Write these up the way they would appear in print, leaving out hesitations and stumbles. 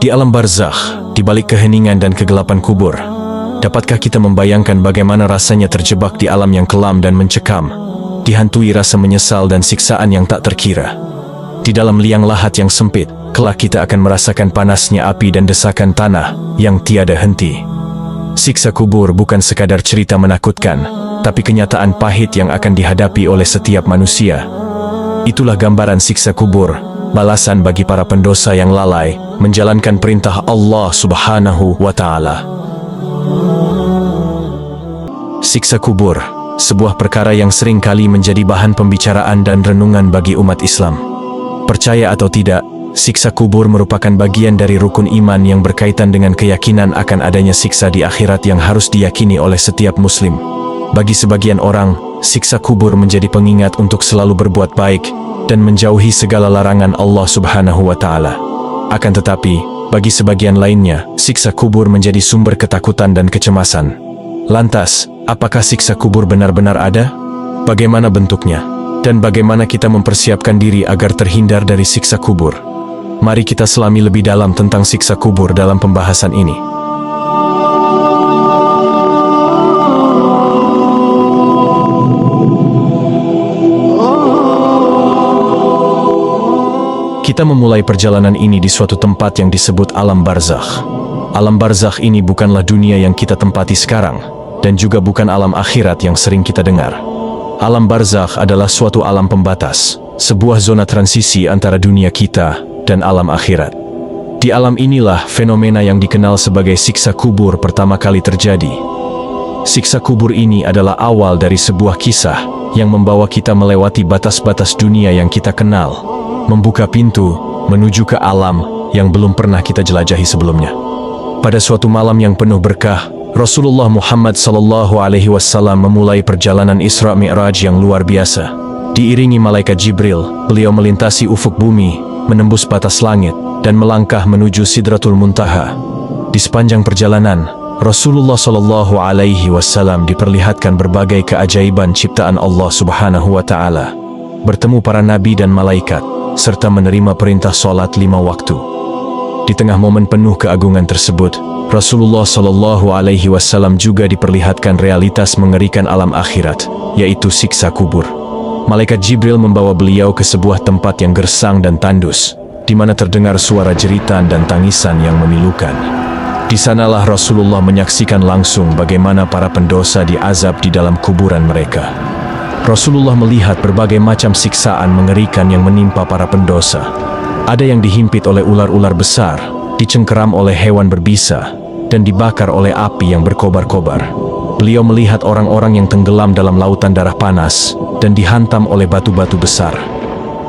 Di alam barzakh, di balik keheningan dan kegelapan kubur, dapatkah kita membayangkan bagaimana rasanya terjebak di alam yang kelam dan mencekam, dihantui rasa menyesal dan siksaan yang tak terkira? Di dalam liang lahat yang sempit, kelak kita akan merasakan panasnya api dan desakan tanah yang tiada henti. Siksa kubur bukan sekadar cerita menakutkan, tapi kenyataan pahit yang akan dihadapi oleh setiap manusia. Itulah gambaran siksa kubur, balasan bagi para pendosa yang lalai menjalankan perintah Allah Subhanahu wa Ta'ala. Siksa kubur, sebuah perkara yang sering kali menjadi bahan pembicaraan dan renungan bagi umat Islam. Percaya atau tidak, siksa kubur merupakan bagian dari rukun iman yang berkaitan dengan keyakinan akan adanya siksa di akhirat yang harus diyakini oleh setiap muslim. Bagi sebagian orang, siksa kubur menjadi pengingat untuk selalu berbuat baik dan menjauhi segala larangan Allah Subhanahu wa Ta'ala. Akan tetapi, bagi sebagian lainnya, siksa kubur menjadi sumber ketakutan dan kecemasan. Lantas, apakah siksa kubur benar-benar ada? Bagaimana bentuknya? Dan bagaimana kita mempersiapkan diri agar terhindar dari siksa kubur? Mari kita selami lebih dalam tentang siksa kubur dalam pembahasan ini. Kita memulai perjalanan ini di suatu tempat yang disebut alam barzakh. Alam barzakh ini bukanlah dunia yang kita tempati sekarang, dan juga bukan alam akhirat yang sering kita dengar. Alam barzakh adalah suatu alam pembatas, sebuah zona transisi antara dunia kita dan alam akhirat. Di alam inilah fenomena yang dikenal sebagai siksa kubur pertama kali terjadi. Siksa kubur ini adalah awal dari sebuah kisah yang membawa kita melewati batas-batas dunia yang kita kenal, membuka pintu menuju ke alam yang belum pernah kita jelajahi sebelumnya. Pada suatu malam yang penuh berkah, Rasulullah Muhammad SAW memulai perjalanan Isra Mi'raj yang luar biasa. Diiringi malaikat Jibril, beliau melintasi ufuk bumi, menembus batas langit, dan melangkah menuju Sidratul Muntaha. Di sepanjang perjalanan, Rasulullah SAW diperlihatkan berbagai keajaiban ciptaan Allah Subhanahu wa Ta'ala, bertemu para nabi dan malaikat, serta menerima perintah sholat 5 waktu. Di tengah momen penuh keagungan tersebut, Rasulullah SAW juga diperlihatkan realitas mengerikan alam akhirat, yaitu siksa kubur. Malaikat Jibril membawa beliau ke sebuah tempat yang gersang dan tandus, di mana terdengar suara jeritan dan tangisan yang memilukan. Di sanalah Rasulullah menyaksikan langsung bagaimana para pendosa diazab di dalam kuburan mereka. Rasulullah melihat berbagai macam siksaan mengerikan yang menimpa para pendosa. Ada yang dihimpit oleh ular-ular besar, dicengkeram oleh hewan berbisa, dan dibakar oleh api yang berkobar-kobar. Beliau melihat orang-orang yang tenggelam dalam lautan darah panas, dan dihantam oleh batu-batu besar.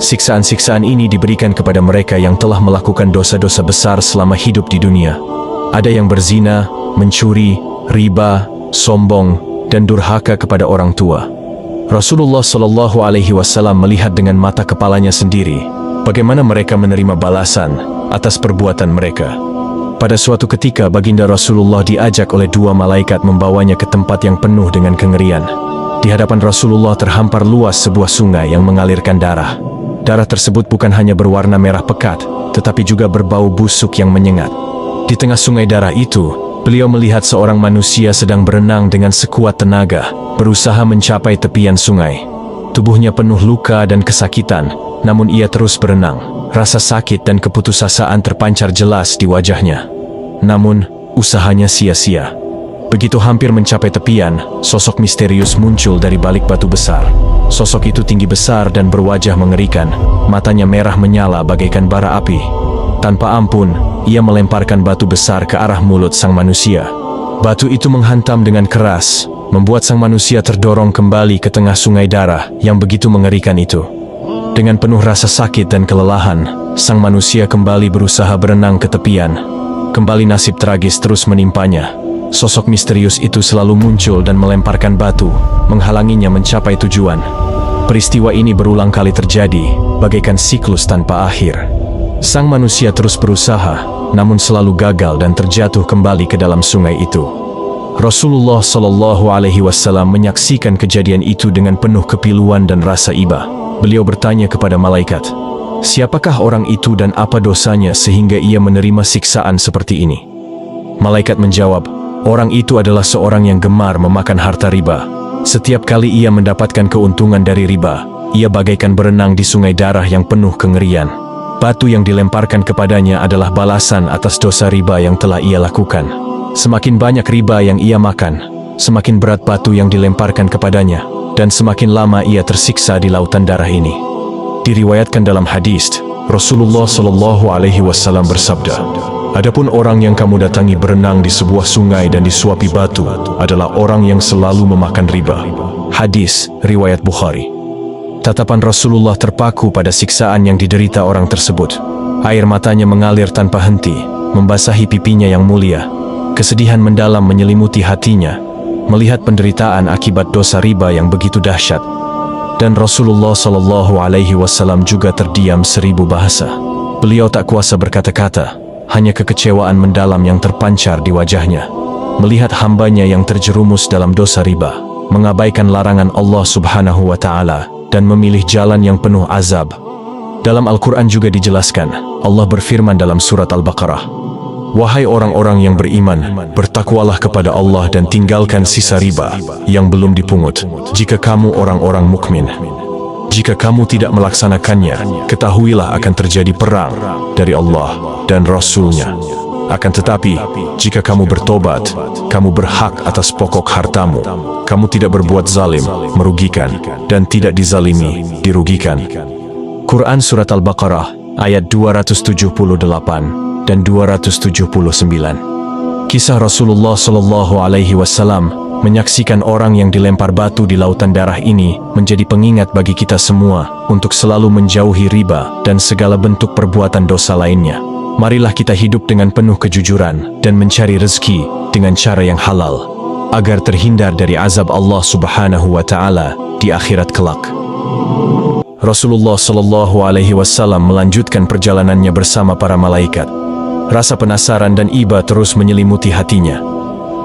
Siksaan-siksaan ini diberikan kepada mereka yang telah melakukan dosa-dosa besar selama hidup di dunia. Ada yang berzina, mencuri, riba, sombong, dan durhaka kepada orang tua. Rasulullah SAW melihat dengan mata kepalanya sendiri bagaimana mereka menerima balasan atas perbuatan mereka. Pada suatu ketika baginda Rasulullah diajak oleh 2 malaikat membawanya ke tempat yang penuh dengan kengerian. Di hadapan Rasulullah terhampar luas sebuah sungai yang mengalirkan darah. Darah tersebut bukan hanya berwarna merah pekat, tetapi juga berbau busuk yang menyengat. Di tengah sungai darah itu, beliau melihat seorang manusia sedang berenang dengan sekuat tenaga, berusaha mencapai tepian sungai. Tubuhnya penuh luka dan kesakitan, namun ia terus berenang. Rasa sakit dan keputusasaan terpancar jelas di wajahnya. Namun, usahanya sia-sia. Begitu hampir mencapai tepian, sosok misterius muncul dari balik batu besar. Sosok itu tinggi besar dan berwajah mengerikan, matanya merah menyala bagaikan bara api. Tanpa ampun, ia melemparkan batu besar ke arah mulut sang manusia. Batu itu menghantam dengan keras, membuat sang manusia terdorong kembali ke tengah sungai darah yang begitu mengerikan itu. Dengan penuh rasa sakit dan kelelahan, sang manusia kembali berusaha berenang ke tepian. Kembali nasib tragis terus menimpanya. Sosok misterius itu selalu muncul dan melemparkan batu, menghalanginya mencapai tujuan. Peristiwa ini berulang kali terjadi, bagaikan siklus tanpa akhir. Sang manusia terus berusaha, namun selalu gagal dan terjatuh kembali ke dalam sungai itu. Rasulullah SAW menyaksikan kejadian itu dengan penuh kepiluan dan rasa iba. Beliau bertanya kepada malaikat, Siapakah orang itu dan apa dosanya sehingga ia menerima siksaan seperti ini? Malaikat menjawab, orang itu adalah seorang yang gemar memakan harta riba. Setiap kali ia mendapatkan keuntungan dari riba, ia bagaikan berenang di sungai darah yang penuh kengerian. Batu yang dilemparkan kepadanya adalah balasan atas dosa riba yang telah ia lakukan. Semakin banyak riba yang ia makan, semakin berat batu yang dilemparkan kepadanya, dan semakin lama ia tersiksa di lautan darah ini. Diriwayatkan dalam hadis, Rasulullah Shallallahu Alaihi Wasallam bersabda, adapun orang yang kamu datangi berenang di sebuah sungai dan disuapi batu adalah orang yang selalu memakan riba. Hadis riwayat Bukhari. Tatapan Rasulullah terpaku pada siksaan yang diderita orang tersebut. Air matanya mengalir tanpa henti, membasahi pipinya yang mulia. Kesedihan mendalam menyelimuti hatinya, melihat penderitaan akibat dosa riba yang begitu dahsyat. Dan Rasulullah Shallallahu Alaihi Wasallam juga terdiam 1000 bahasa. Beliau tak kuasa berkata-kata, hanya kekecewaan mendalam yang terpancar di wajahnya. Melihat hambanya yang terjerumus dalam dosa riba, mengabaikan larangan Allah Subhanahu wa Ta'ala, dan memilih jalan yang penuh azab. Dalam Al-Quran juga dijelaskan, Allah berfirman dalam surat Al-Baqarah, wahai orang-orang yang beriman, bertakwalah kepada Allah dan tinggalkan sisa riba yang belum dipungut, jika kamu orang-orang mukmin. Jika kamu tidak melaksanakannya, ketahuilah akan terjadi perang dari Allah dan Rasul-Nya. Akan tetapi, jika kamu bertobat, kamu berhak atas pokok hartamu. Kamu tidak berbuat zalim, merugikan, dan tidak dizalimi, dirugikan. Quran Surat Al-Baqarah, ayat 278 dan 279. Kisah Rasulullah Shallallahu Alaihi Wasallam menyaksikan orang yang dilempar batu di lautan darah ini menjadi pengingat bagi kita semua untuk selalu menjauhi riba dan segala bentuk perbuatan dosa lainnya. Marilah kita hidup dengan penuh kejujuran dan mencari rezeki dengan cara yang halal, agar terhindar dari azab Allah Subhanahu wa Ta'ala di akhirat kelak. Rasulullah Shallallahu Alaihi Wasallam melanjutkan perjalanannya bersama para malaikat. Rasa penasaran dan iba terus menyelimuti hatinya.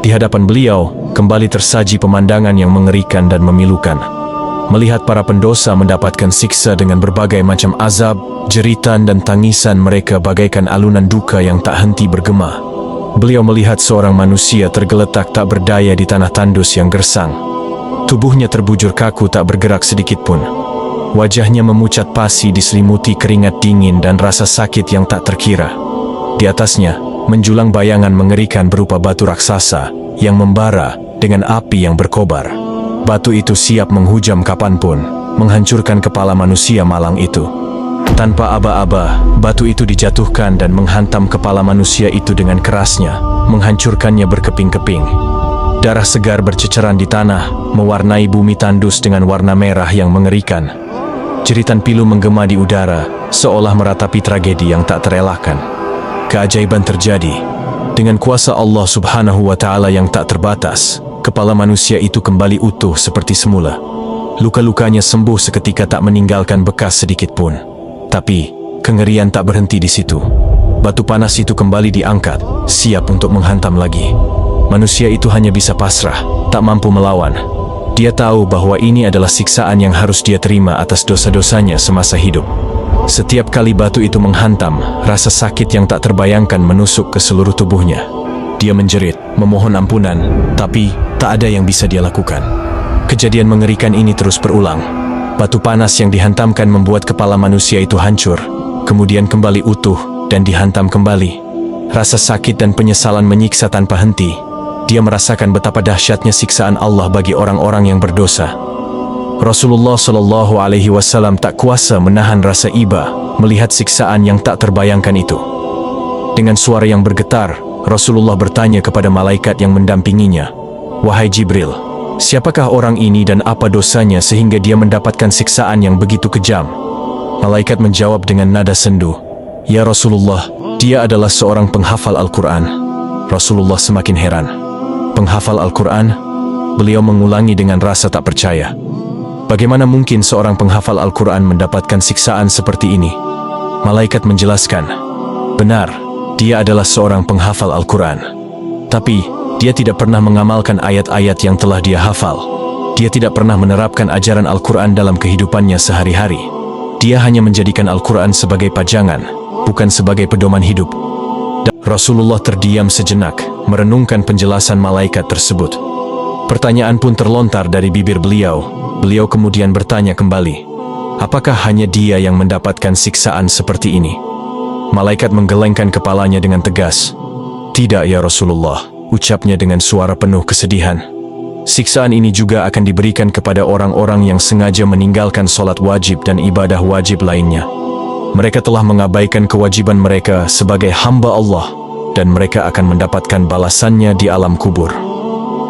Di hadapan beliau, kembali tersaji pemandangan yang mengerikan dan memilukan. Melihat para pendosa mendapatkan siksa dengan berbagai macam azab, jeritan dan tangisan mereka bagaikan alunan duka yang tak henti bergema. Beliau melihat seorang manusia tergeletak tak berdaya di tanah tandus yang gersang. Tubuhnya terbujur kaku tak bergerak sedikit pun. Wajahnya memucat pasi diselimuti keringat dingin dan rasa sakit yang tak terkira. Di atasnya, menjulang bayangan mengerikan berupa batu raksasa yang membara dengan api yang berkobar. Batu itu siap menghujam kapanpun, menghancurkan kepala manusia malang itu. Tanpa aba-aba, batu itu dijatuhkan dan menghantam kepala manusia itu dengan kerasnya, menghancurkannya berkeping-keping. Darah segar berceceran di tanah, mewarnai bumi tandus dengan warna merah yang mengerikan. Jeritan pilu menggema di udara, seolah meratapi tragedi yang tak terelakkan. Keajaiban terjadi. Dengan kuasa Allah Subhanahu wa Ta'ala yang tak terbatas, kepala manusia itu kembali utuh seperti semula. Luka-lukanya sembuh seketika tak meninggalkan bekas sedikit pun. Tapi, kengerian tak berhenti di situ. Batu panas itu kembali diangkat, siap untuk menghantam lagi. Manusia itu hanya bisa pasrah, tak mampu melawan. Dia tahu bahwa ini adalah siksaan yang harus dia terima atas dosa-dosanya semasa hidup. Setiap kali batu itu menghantam, rasa sakit yang tak terbayangkan menusuk ke seluruh tubuhnya. Dia menjerit, memohon ampunan, tapi tak ada yang bisa dia lakukan. Kejadian mengerikan ini terus berulang. Batu panas yang dihantamkan membuat kepala manusia itu hancur, kemudian kembali utuh dan dihantam kembali. Rasa sakit dan penyesalan menyiksa tanpa henti. Dia merasakan betapa dahsyatnya siksaan Allah bagi orang-orang yang berdosa. Rasulullah Shallallahu Alaihi Wasallam tak kuasa menahan rasa iba melihat siksaan yang tak terbayangkan itu. Dengan suara yang bergetar, Rasulullah bertanya kepada malaikat yang mendampinginya, wahai Jibril, siapakah orang ini dan apa dosanya sehingga dia mendapatkan siksaan yang begitu kejam? Malaikat menjawab dengan nada sendu, ya Rasulullah, dia adalah seorang penghafal Al-Quran. Rasulullah semakin heran. Penghafal Al-Quran? Beliau mengulangi dengan rasa tak percaya. Bagaimana mungkin seorang penghafal Al-Quran mendapatkan siksaan seperti ini? Malaikat menjelaskan, benar, dia adalah seorang penghafal Al-Quran. Tapi, dia tidak pernah mengamalkan ayat-ayat yang telah dia hafal. Dia tidak pernah menerapkan ajaran Al-Quran dalam kehidupannya sehari-hari. Dia hanya menjadikan Al-Quran sebagai pajangan, bukan sebagai pedoman hidup. Dan Rasulullah terdiam sejenak, merenungkan penjelasan malaikat tersebut. Pertanyaan pun terlontar dari bibir beliau. Beliau kemudian bertanya kembali, apakah hanya dia yang mendapatkan siksaan seperti ini? Malaikat menggelengkan kepalanya dengan tegas. Tidak ya Rasulullah, ucapnya dengan suara penuh kesedihan. Siksaan ini juga akan diberikan kepada orang-orang yang sengaja meninggalkan sholat wajib dan ibadah wajib lainnya. Mereka telah mengabaikan kewajiban mereka sebagai hamba Allah, dan mereka akan mendapatkan balasannya di alam kubur.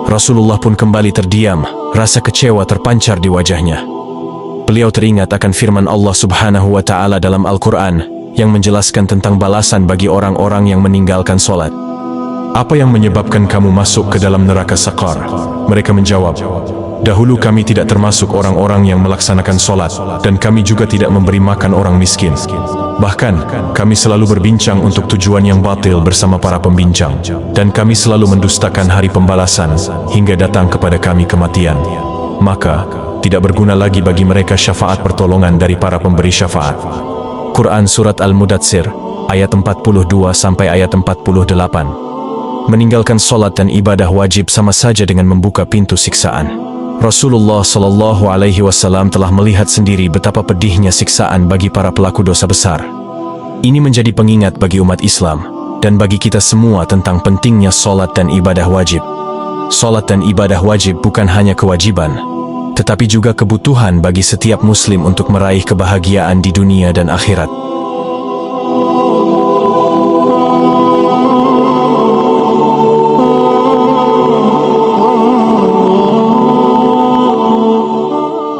Rasulullah pun kembali terdiam, rasa kecewa terpancar di wajahnya. Beliau teringat akan firman Allah Subhanahu wa Ta'ala dalam Al-Quran yang menjelaskan tentang balasan bagi orang-orang yang meninggalkan sholat. Apa yang menyebabkan kamu masuk ke dalam neraka Saqar? Mereka menjawab, dahulu kami tidak termasuk orang-orang yang melaksanakan sholat, dan kami juga tidak memberi makan orang miskin. Bahkan, kami selalu berbincang untuk tujuan yang batil bersama para pembincang, dan kami selalu mendustakan hari pembalasan, hingga datang kepada kami kematian. Maka, tidak berguna lagi bagi mereka syafaat pertolongan dari para pemberi syafaat. Quran Surat Al-Mudatsir, ayat 42 sampai ayat 48. Meninggalkan sholat dan ibadah wajib sama saja dengan membuka pintu siksaan. Rasulullah Shallallahu Alaihi Wasallam telah melihat sendiri betapa pedihnya siksaan bagi para pelaku dosa besar. Ini menjadi pengingat bagi umat Islam dan bagi kita semua tentang pentingnya sholat dan ibadah wajib. Sholat dan ibadah wajib bukan hanya kewajiban, tetapi juga kebutuhan bagi setiap muslim untuk meraih kebahagiaan di dunia dan akhirat.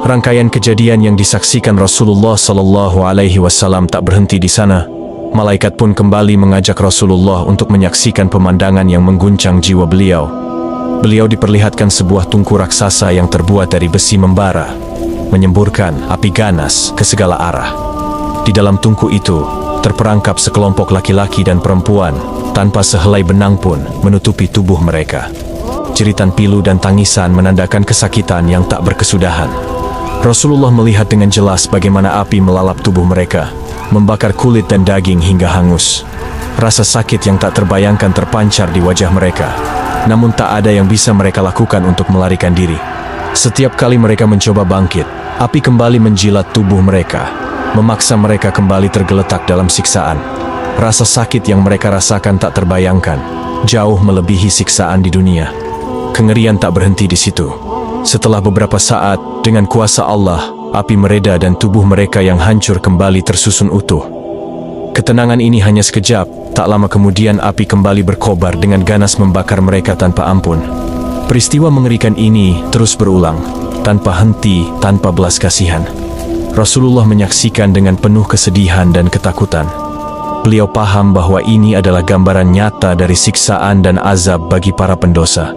Rangkaian kejadian yang disaksikan Rasulullah Sallallahu Alaihi Wasallam tak berhenti di sana. Malaikat pun kembali mengajak Rasulullah untuk menyaksikan pemandangan yang mengguncang jiwa beliau. Beliau diperlihatkan sebuah tungku raksasa yang terbuat dari besi membara, menyemburkan api ganas ke segala arah. Di dalam tungku itu, terperangkap sekelompok laki-laki dan perempuan, tanpa sehelai benang pun menutupi tubuh mereka. Jeritan pilu dan tangisan menandakan kesakitan yang tak berkesudahan. Rasulullah melihat dengan jelas bagaimana api melalap tubuh mereka, membakar kulit dan daging hingga hangus. Rasa sakit yang tak terbayangkan terpancar di wajah mereka, namun tak ada yang bisa mereka lakukan untuk melarikan diri. Setiap kali mereka mencoba bangkit, api kembali menjilat tubuh mereka, memaksa mereka kembali tergeletak dalam siksaan. Rasa sakit yang mereka rasakan tak terbayangkan, jauh melebihi siksaan di dunia. Kengerian tak berhenti di situ. Setelah beberapa saat, dengan kuasa Allah, api mereda dan tubuh mereka yang hancur kembali tersusun utuh. Ketenangan ini hanya sekejap, tak lama kemudian api kembali berkobar dengan ganas membakar mereka tanpa ampun. Peristiwa mengerikan ini terus berulang, tanpa henti, tanpa belas kasihan. Rasulullah menyaksikan dengan penuh kesedihan dan ketakutan. Beliau paham bahwa ini adalah gambaran nyata dari siksaan dan azab bagi para pendosa.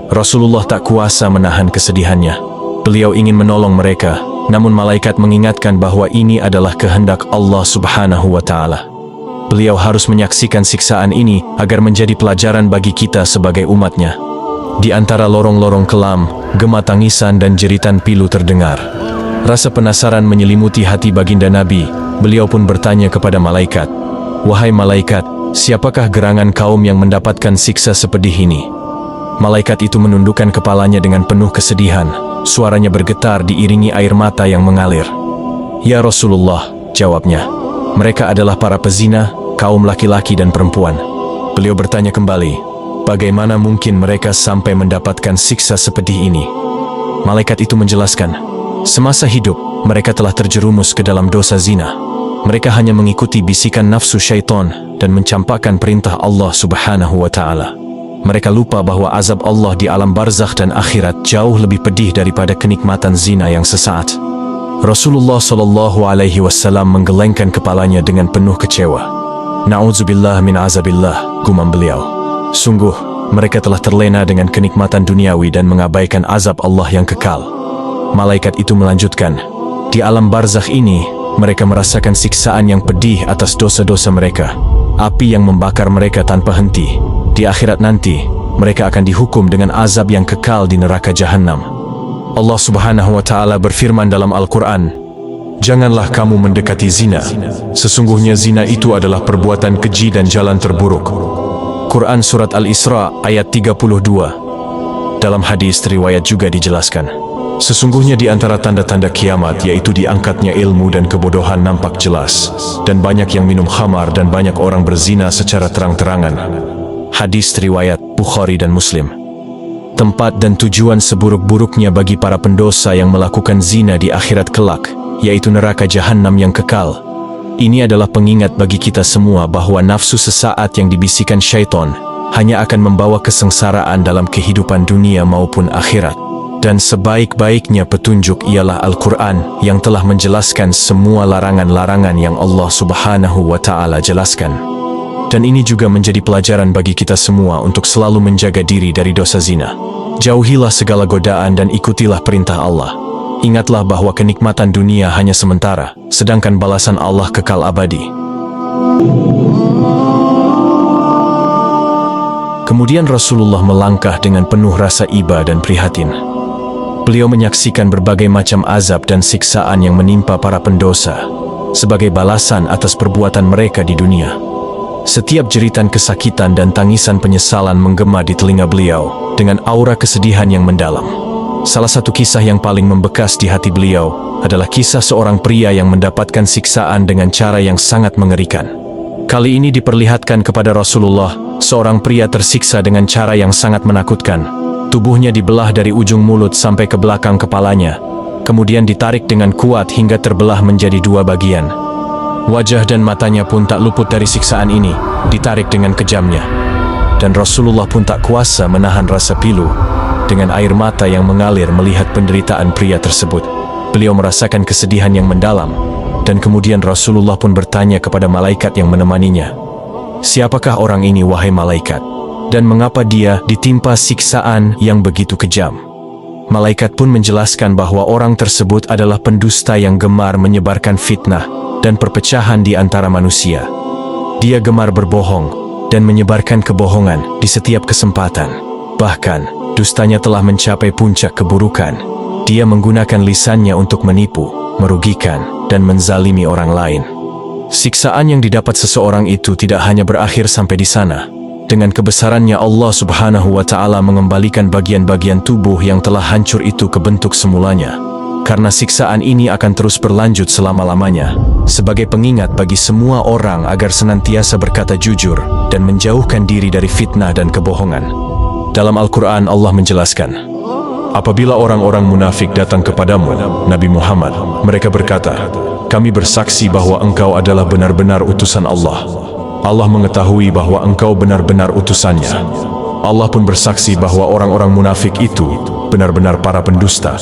Rasulullah tak kuasa menahan kesedihannya. Beliau ingin menolong mereka, namun malaikat mengingatkan bahwa ini adalah kehendak Allah Subhanahu wa Ta'ala. Beliau harus menyaksikan siksaan ini agar menjadi pelajaran bagi kita sebagai umatnya. Di antara lorong-lorong kelam, gema tangisan dan jeritan pilu terdengar. Rasa penasaran menyelimuti hati baginda Nabi. Beliau pun bertanya kepada malaikat, "Wahai malaikat, siapakah gerangan kaum yang mendapatkan siksa sepedih ini?" Malaikat itu menundukkan kepalanya dengan penuh kesedihan. Suaranya bergetar diiringi air mata yang mengalir. "Ya Rasulullah," jawabnya, "mereka adalah para pezina, kaum laki-laki dan perempuan." Beliau bertanya kembali, "Bagaimana mungkin mereka sampai mendapatkan siksa sepedih ini?" Malaikat itu menjelaskan, "Semasa hidup, mereka telah terjerumus ke dalam dosa zina. Mereka hanya mengikuti bisikan nafsu syaitan dan mencampakkan perintah Allah Subhanahu wa Ta'ala. Mereka lupa bahwa azab Allah di alam barzakh dan akhirat jauh lebih pedih daripada kenikmatan zina yang sesaat." Rasulullah Shallallahu Alaihi Wasallam menggelengkan kepalanya dengan penuh kecewa. "Na'udzubillah min azabillah," gumam beliau. Sungguh, mereka telah terlena dengan kenikmatan duniawi dan mengabaikan azab Allah yang kekal. Malaikat itu melanjutkan, "Di alam barzakh ini, mereka merasakan siksaan yang pedih atas dosa-dosa mereka. Api yang membakar mereka tanpa henti. Di akhirat nanti, mereka akan dihukum dengan azab yang kekal di neraka Jahannam." Allah Subhanahu wa Ta'ala berfirman dalam Al-Quran, Janganlah kamu mendekati zina. Sesungguhnya zina itu adalah perbuatan keji dan jalan terburuk. Quran Surat Al-Isra ayat 32. Dalam hadis riwayat juga dijelaskan, sesungguhnya di antara tanda-tanda kiamat yaitu diangkatnya ilmu dan kebodohan nampak jelas, dan banyak yang minum khamar dan banyak orang berzina secara terang-terangan. Hadis riwayat Bukhari dan Muslim. Tempat dan tujuan seburuk-buruknya bagi para pendosa yang melakukan zina di akhirat kelak, yaitu neraka jahanam yang kekal. Ini adalah pengingat bagi kita semua bahwa nafsu sesaat yang dibisikkan syaitan hanya akan membawa kesengsaraan dalam kehidupan dunia maupun akhirat. Dan sebaik-baiknya petunjuk ialah Al-Quran yang telah menjelaskan semua larangan-larangan yang Allah Subhanahu wa Ta'ala jelaskan. Dan ini juga menjadi pelajaran bagi kita semua untuk selalu menjaga diri dari dosa zina. Jauhilah segala godaan dan ikutilah perintah Allah. Ingatlah bahwa kenikmatan dunia hanya sementara, sedangkan balasan Allah kekal abadi. Kemudian Rasulullah melangkah dengan penuh rasa iba dan prihatin. Beliau menyaksikan berbagai macam azab dan siksaan yang menimpa para pendosa sebagai balasan atas perbuatan mereka di dunia. Setiap jeritan kesakitan dan tangisan penyesalan menggema di telinga beliau dengan aura kesedihan yang mendalam. Salah satu kisah yang paling membekas di hati beliau adalah kisah seorang pria yang mendapatkan siksaan dengan cara yang sangat mengerikan. Kali ini diperlihatkan kepada Rasulullah, seorang pria tersiksa dengan cara yang sangat menakutkan. Tubuhnya dibelah dari ujung mulut sampai ke belakang kepalanya, kemudian ditarik dengan kuat hingga terbelah menjadi dua bagian. Wajah dan matanya pun tak luput dari siksaan ini, ditarik dengan kejamnya. Dan Rasulullah pun tak kuasa menahan rasa pilu dengan air mata yang mengalir melihat penderitaan pria tersebut. Beliau merasakan kesedihan yang mendalam, dan kemudian Rasulullah pun bertanya kepada malaikat yang menemaninya, "Siapakah orang ini, wahai malaikat? Dan mengapa dia ditimpa siksaan yang begitu kejam?" Malaikat pun menjelaskan bahwa orang tersebut adalah pendusta yang gemar menyebarkan fitnah dan perpecahan di antara manusia. Dia gemar berbohong dan menyebarkan kebohongan di setiap kesempatan. Bahkan, dustanya telah mencapai puncak keburukan. Dia menggunakan lisannya untuk menipu, merugikan, dan menzalimi orang lain. Siksaan yang didapat seseorang itu tidak hanya berakhir sampai di sana. Dengan kebesarannya Allah Subhanahu wa Ta'ala mengembalikan bagian-bagian tubuh yang telah hancur itu ke bentuk semulanya. Karena siksaan ini akan terus berlanjut selama-lamanya, sebagai pengingat bagi semua orang agar senantiasa berkata jujur dan menjauhkan diri dari fitnah dan kebohongan. Dalam Al-Quran Allah menjelaskan, apabila orang-orang munafik datang kepadamu, Nabi Muhammad, mereka berkata, "Kami bersaksi bahwa engkau adalah benar-benar utusan Allah." Allah mengetahui bahwa engkau benar-benar utusannya. Allah pun bersaksi bahwa orang-orang munafik itu benar-benar para pendusta.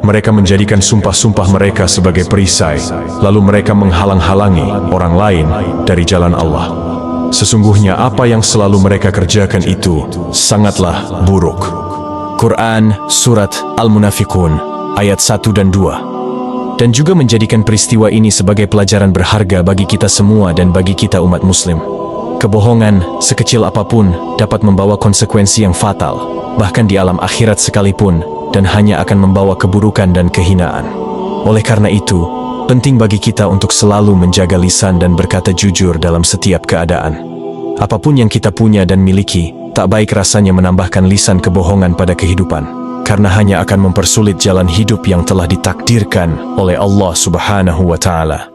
Mereka menjadikan sumpah-sumpah mereka sebagai perisai, lalu mereka menghalang-halangi orang lain dari jalan Allah. Sesungguhnya apa yang selalu mereka kerjakan itu sangatlah buruk. Quran Surat Al-Munafiqun ayat 1 dan 2. Dan juga menjadikan peristiwa ini sebagai pelajaran berharga bagi kita semua dan bagi kita umat muslim. Kebohongan, sekecil apapun, dapat membawa konsekuensi yang fatal, bahkan di alam akhirat sekalipun, dan hanya akan membawa keburukan dan kehinaan. Oleh karena itu, penting bagi kita untuk selalu menjaga lisan dan berkata jujur dalam setiap keadaan. Apapun yang kita punya dan miliki, tak baik rasanya menambahkan lisan kebohongan pada kehidupan, karena hanya akan mempersulit jalan hidup yang telah ditakdirkan oleh Allah Subhanahu wa Ta'ala.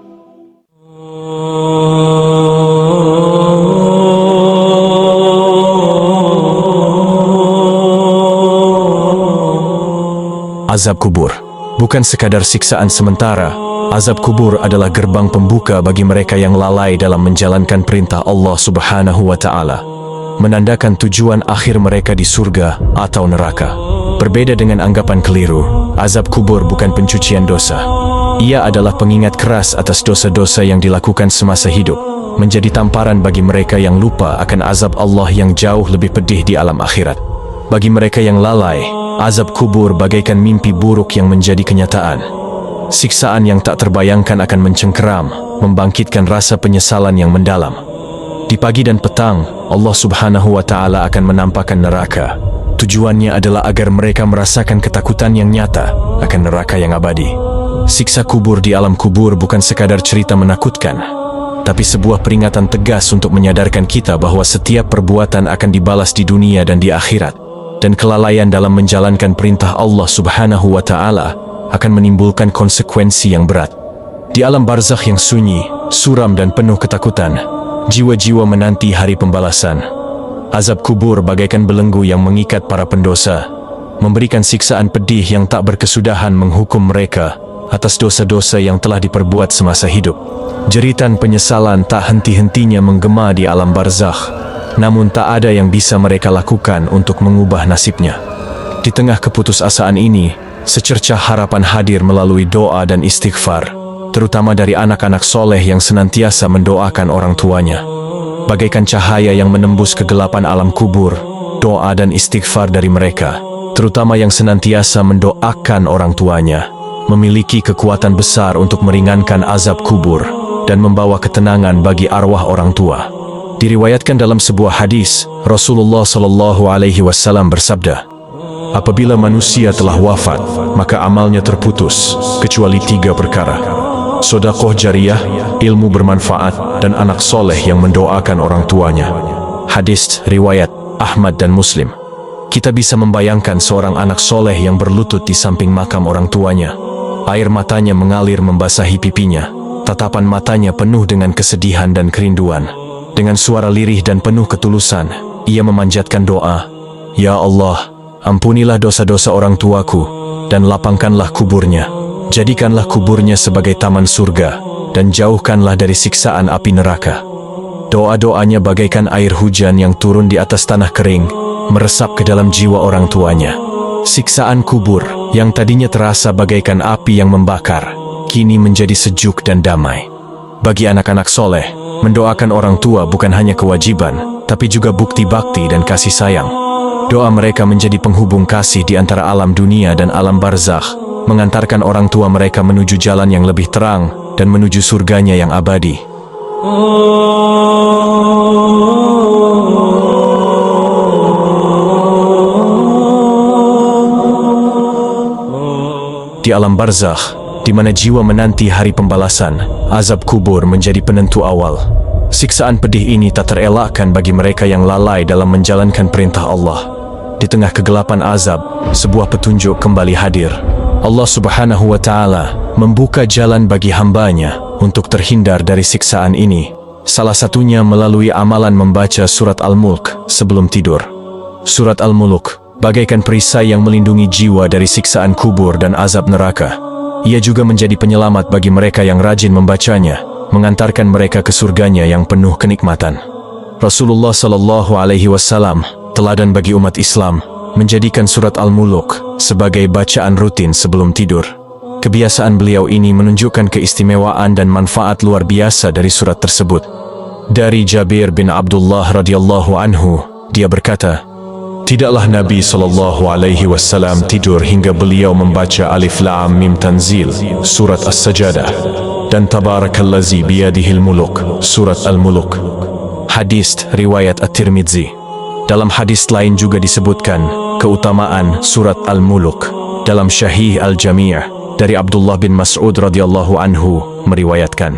Azab kubur bukan sekadar siksaan sementara. Azab kubur adalah gerbang pembuka bagi mereka yang lalai dalam menjalankan perintah Allah Subhanahu wa Ta'ala, menandakan tujuan akhir mereka di surga atau neraka. Berbeda dengan anggapan keliru, azab kubur bukan pencucian dosa. Ia adalah pengingat keras atas dosa-dosa yang dilakukan semasa hidup, menjadi tamparan bagi mereka yang lupa akan azab Allah yang jauh lebih pedih di alam akhirat. Bagi mereka yang lalai, azab kubur bagaikan mimpi buruk yang menjadi kenyataan. Siksaan yang tak terbayangkan akan mencengkeram, membangkitkan rasa penyesalan yang mendalam. Di pagi dan petang, Allah Subhanahu wa Ta'ala akan menampakkan neraka. Tujuannya adalah agar mereka merasakan ketakutan yang nyata akan neraka yang abadi. Siksa kubur di alam kubur bukan sekadar cerita menakutkan, tapi sebuah peringatan tegas untuk menyadarkan kita bahwa setiap perbuatan akan dibalas di dunia dan di akhirat, dan kelalaian dalam menjalankan perintah Allah Subhanahu wa Ta'ala akan menimbulkan konsekuensi yang berat. Di alam barzakh yang sunyi, suram dan penuh ketakutan, jiwa-jiwa menanti hari pembalasan. Azab kubur bagaikan belenggu yang mengikat para pendosa, memberikan siksaan pedih yang tak berkesudahan menghukum mereka atas dosa-dosa yang telah diperbuat semasa hidup. Jeritan penyesalan tak henti-hentinya menggema di alam barzakh, namun tak ada yang bisa mereka lakukan untuk mengubah nasibnya. Di tengah keputusasaan ini, secercah harapan hadir melalui doa dan istighfar, terutama dari anak-anak soleh yang senantiasa mendoakan orang tuanya. Bagaikan cahaya yang menembus kegelapan alam kubur, doa dan istighfar dari mereka, terutama yang senantiasa mendoakan orang tuanya, memiliki kekuatan besar untuk meringankan azab kubur dan membawa ketenangan bagi arwah orang tua. Diriwayatkan dalam sebuah hadis, Rasulullah SAW bersabda, apabila manusia telah wafat, maka amalnya terputus, kecuali 3 perkara: sedekah jariyah, ilmu bermanfaat, dan anak soleh yang mendoakan orang tuanya. Hadis riwayat Ahmad dan Muslim. Kita bisa membayangkan seorang anak soleh yang berlutut di samping makam orang tuanya. Air matanya mengalir membasahi pipinya, tatapan matanya penuh dengan kesedihan dan kerinduan. Dengan suara lirih dan penuh ketulusan, ia memanjatkan doa, "Ya Allah, ampunilah dosa-dosa orang tuaku, dan lapangkanlah kuburnya. Jadikanlah kuburnya sebagai taman surga, dan jauhkanlah dari siksaan api neraka." Doa-doanya bagaikan air hujan yang turun di atas tanah kering, meresap ke dalam jiwa orang tuanya. Siksaan kubur, yang tadinya terasa bagaikan api yang membakar, kini menjadi sejuk dan damai. Bagi anak-anak soleh, mendoakan orang tua bukan hanya kewajiban, tapi juga bukti bakti dan kasih sayang. Doa mereka menjadi penghubung kasih di antara alam dunia dan alam barzakh, mengantarkan orang tua mereka menuju jalan yang lebih terang dan menuju surganya yang abadi. Di alam barzakh, di mana jiwa menanti hari pembalasan, azab kubur menjadi penentu awal. Siksaan pedih ini tak terelakkan bagi mereka yang lalai dalam menjalankan perintah Allah. Di tengah kegelapan azab, sebuah petunjuk kembali hadir. Allah Subhanahu wa Ta'ala membuka jalan bagi hambanya untuk terhindar dari siksaan ini. Salah satunya melalui amalan membaca surat Al-Mulk sebelum tidur. Surat Al-Mulk bagaikan perisai yang melindungi jiwa dari siksaan kubur dan azab neraka. Ia juga menjadi penyelamat bagi mereka yang rajin membacanya, mengantarkan mereka ke surganya yang penuh kenikmatan. Rasulullah SAW, teladan bagi umat Islam, menjadikan surat Al-Mulk sebagai bacaan rutin sebelum tidur. Kebiasaan beliau ini menunjukkan keistimewaan dan manfaat luar biasa dari surat tersebut. Dari Jabir bin Abdullah radhiyallahu anhu, dia berkata, tidaklah Nabi SAW tidur hingga beliau membaca Alif Lam Mim Tanzil, surat As-Sajadah, dan Tabarakallazi biyadihil muluk, surat Al-Muluk. Hadis riwayat At-Tirmidzi. Dalam hadis lain juga disebutkan keutamaan surat Al-Muluk. Dalam Syahih Al-Jami' dari Abdullah bin Mas'ud radhiyallahu anhu meriwayatkan,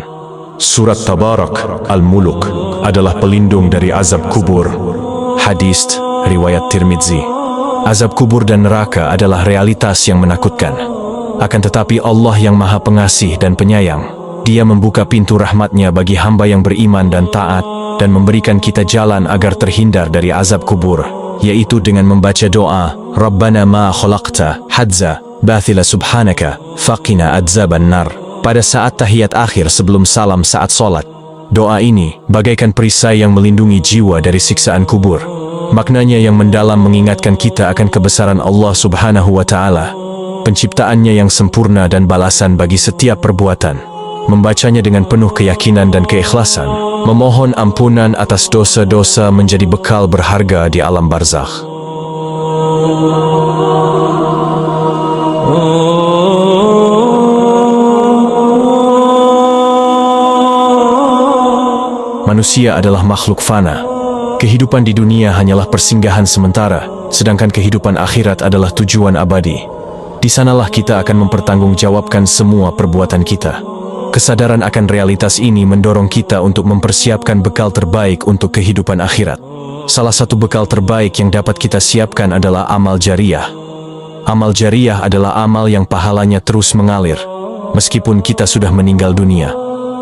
surat Tabarak Al-Muluk adalah pelindung dari azab kubur. Hadis riwayat Tirmidzi. Azab kubur dan neraka adalah realitas yang menakutkan. Akan tetapi Allah yang Maha Pengasih dan Penyayang, Dia membuka pintu rahmatnya bagi hamba yang beriman dan taat, dan memberikan kita jalan agar terhindar dari azab kubur, yaitu dengan membaca doa, Rabbana ma khalaqta hadza bathila subhanaka faqina adzaban nar, pada saat tahiyat akhir sebelum salam saat solat. Doa ini bagaikan perisai yang melindungi jiwa dari siksaan kubur. Maknanya yang mendalam mengingatkan kita akan kebesaran Allah Subhanahu wa Ta'ala, penciptaannya yang sempurna dan balasan bagi setiap perbuatan. Membacanya dengan penuh keyakinan dan keikhlasan, memohon ampunan atas dosa-dosa menjadi bekal berharga di alam barzakh. Manusia adalah makhluk fana. Kehidupan di dunia hanyalah persinggahan sementara, sedangkan kehidupan akhirat adalah tujuan abadi. Di sanalah kita akan mempertanggungjawabkan semua perbuatan kita. Kesadaran akan realitas ini mendorong kita untuk mempersiapkan bekal terbaik untuk kehidupan akhirat. Salah satu bekal terbaik yang dapat kita siapkan adalah amal jariyah. Amal jariyah adalah amal yang pahalanya terus mengalir, meskipun kita sudah meninggal dunia.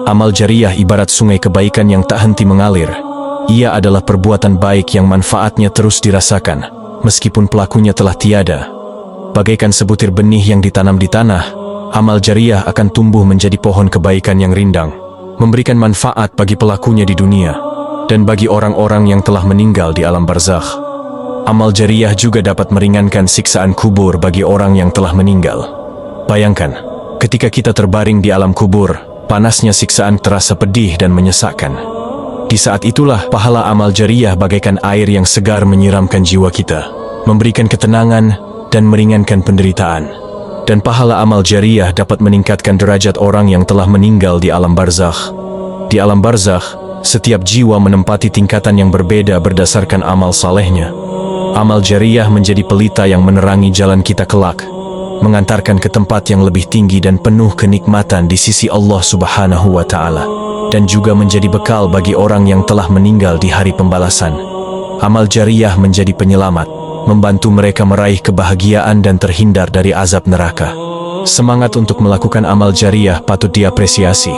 Amal jariyah ibarat sungai kebaikan yang tak henti mengalir. Ia adalah perbuatan baik yang manfaatnya terus dirasakan, meskipun pelakunya telah tiada. Bagaikan sebutir benih yang ditanam di tanah, amal jariyah akan tumbuh menjadi pohon kebaikan yang rindang, memberikan manfaat bagi pelakunya di dunia, dan bagi orang-orang yang telah meninggal di alam barzakh. Amal jariyah juga dapat meringankan siksaan kubur bagi orang yang telah meninggal. Bayangkan, ketika kita terbaring di alam kubur, panasnya siksaan terasa pedih dan menyesakkan. Di saat itulah pahala amal jariyah bagaikan air yang segar menyiramkan jiwa kita, memberikan ketenangan dan meringankan penderitaan. Dan pahala amal jariyah dapat meningkatkan derajat orang yang telah meninggal di alam barzakh. Di alam barzakh, setiap jiwa menempati tingkatan yang berbeda berdasarkan amal salehnya. Amal jariyah menjadi pelita yang menerangi jalan kita kelak, mengantarkan ke tempat yang lebih tinggi dan penuh kenikmatan di sisi Allah Subhanahu wa Ta'ala, dan juga menjadi bekal bagi orang yang telah meninggal di hari pembalasan. Amal jariyah menjadi penyelamat, membantu mereka meraih kebahagiaan dan terhindar dari azab neraka. Semangat untuk melakukan amal jariyah patut diapresiasi.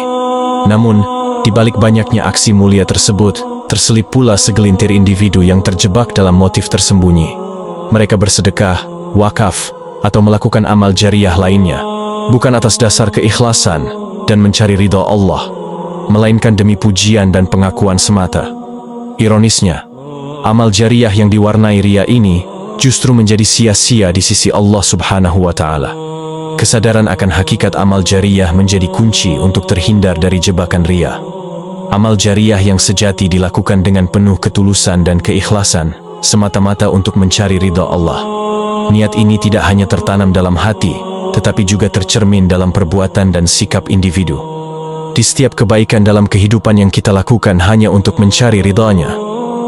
Namun, di balik banyaknya aksi mulia tersebut, terselip pula segelintir individu yang terjebak dalam motif tersembunyi. Mereka bersedekah, wakaf, atau melakukan amal jariyah lainnya, bukan atas dasar keikhlasan dan mencari ridha Allah, melainkan demi pujian dan pengakuan semata. Ironisnya, amal jariyah yang diwarnai riya ini justru menjadi sia-sia di sisi Allah Subhanahu wa Ta'ala. Kesadaran akan hakikat amal jariyah menjadi kunci untuk terhindar dari jebakan riya. Amal jariyah yang sejati dilakukan dengan penuh ketulusan dan keikhlasan, semata-mata untuk mencari ridha Allah. Niat ini tidak hanya tertanam dalam hati, tetapi juga tercermin dalam perbuatan dan sikap individu. Di setiap kebaikan dalam kehidupan yang kita lakukan hanya untuk mencari ridhanya,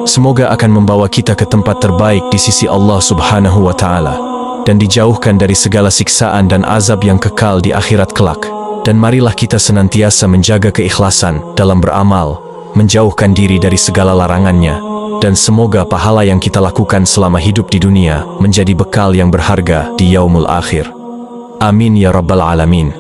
semoga akan membawa kita ke tempat terbaik di sisi Allah Subhanahu wa Ta'ala, dan dijauhkan dari segala siksaan dan azab yang kekal di akhirat kelak. Dan marilah kita senantiasa menjaga keikhlasan dalam beramal, menjauhkan diri dari segala larangannya, dan semoga pahala yang kita lakukan selama hidup di dunia menjadi bekal yang berharga di yaumul akhir. Amin ya rabbal alamin.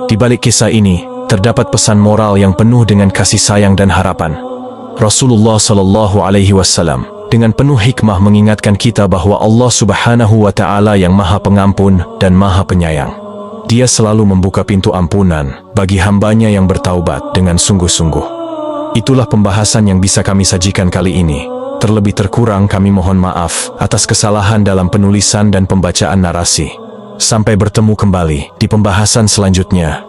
Di balik kisah ini, terdapat pesan moral yang penuh dengan kasih sayang dan harapan. Rasulullah Shallallahu Alaihi Wasallam dengan penuh hikmah mengingatkan kita bahwa Allah Subhanahu wa Ta'ala yang Maha Pengampun dan Maha Penyayang. Dia selalu membuka pintu ampunan bagi hambanya yang bertaubat dengan sungguh-sungguh. Itulah pembahasan yang bisa kami sajikan kali ini. Terlebih terkurang kami mohon maaf atas kesalahan dalam penulisan dan pembacaan narasi. Sampai bertemu kembali di pembahasan selanjutnya.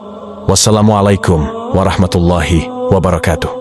Wassalamualaikum warahmatullahi wabarakatuh.